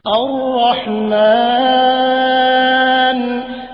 الرحمن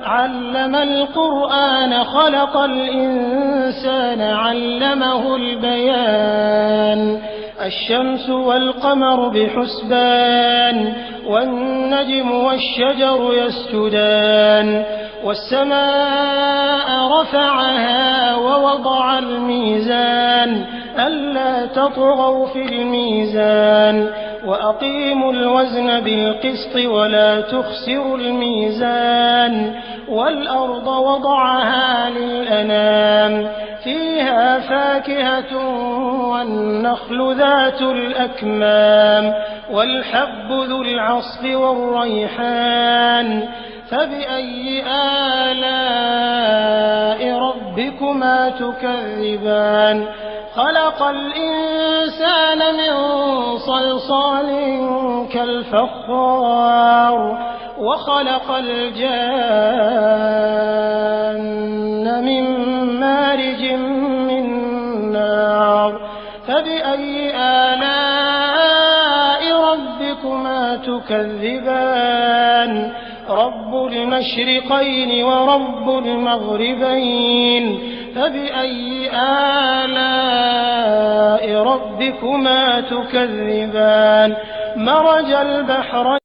علم القرآن خلق الإنسان علمه البيان الشمس والقمر بحسبان والنجم والشجر يسجدان والسماء رفعها ووضع الميزان ألا تطغوا في الميزان وأقيموا الوزن بالقسط ولا تخسروا الميزان والأرض وضعها للأنام فيها فاكهة والنخل ذات الأكمام والحب ذو العصف والريحان فبأي آلاء ربكما تكذبان خلق الإنسان من صلصال كالفخار وخلق الجان من مارج من نار فبأي آلاء ربكما تكذبان رب المشرقين ورب المغربين فبأي آلاء ربكما تكذبان مرج البحرين